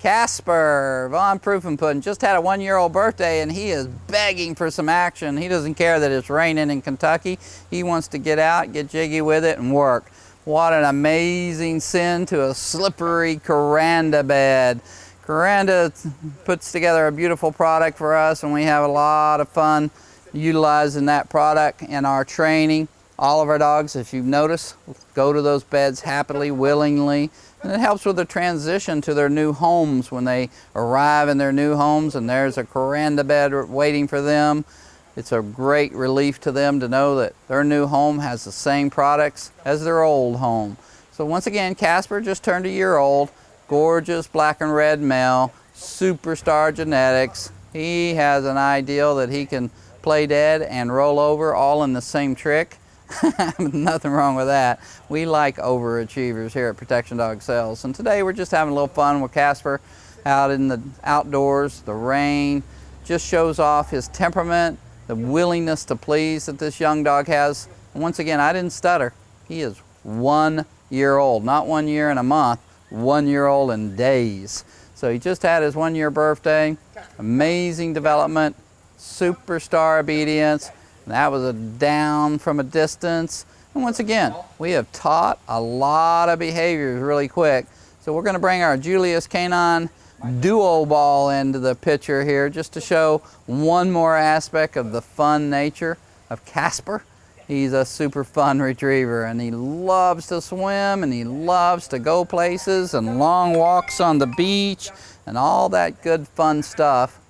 Casper von Prufenpuden just had a 1-year-old birthday and he is begging for some action. He doesn't care that it's raining in Kentucky. He wants to get out, get jiggy with it, and work. What an amazing send to a slippery Kuranda bed. Kuranda puts together a beautiful product for us, and we have a lot of fun utilizing that product in our training. All of our dogs, if you've noticed, go to those beds happily, willingly, and it helps with the transition to their new homes when they arrive in their new homes and there's a Kuranda bed waiting for them. It's a great relief to them to know that their new home has the same products as their old home. So once again, Casper just turned a year old, gorgeous black and red male, superstar genetics. He has an ideal that he can play dead and roll over all in the same trick. Nothing wrong with that. We like overachievers here at Protection Dog Sales. And today we're just having a little fun with Casper out in the outdoors. The rain just shows off his temperament, the willingness to please that this young dog has. And once again, I didn't stutter. He is 1 year old, not 1 year and a month, 1 year old in days. So he just had his 1-year birthday. Amazing development, superstar obedience. That was a down from a distance. And once again, we have taught a lot of behaviors really quick. So we're going to bring our Julius Canine Duo Ball into the picture here just to show one more aspect of the fun nature of Casper. He's a super fun retriever and he loves to swim and he loves to go places and long walks on the beach and all that good fun stuff.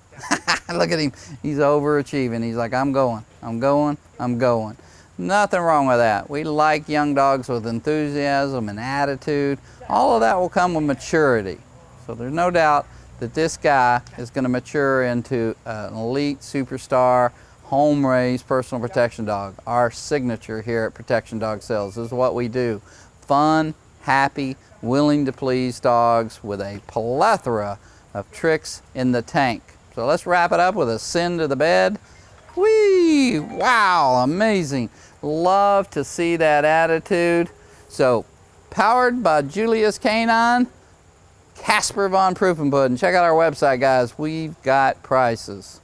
Look at him, he's overachieving. He's like, I'm going, I'm going, I'm going. Nothing wrong with that. We like young dogs with enthusiasm and attitude. All of that will come with maturity. So there's no doubt that this guy is going to mature into an elite superstar, home-raised personal protection dog. Our signature here at Protection Dog Sales. This is what we do. Fun, happy, willing to please dogs with a plethora of tricks in the tank. So let's wrap it up with a send to the bed. Whee! Wow, amazing. Love to see that attitude. So, powered by Julius Canine, Casper von Prufenpuden. Check out our website, guys. We've got prices.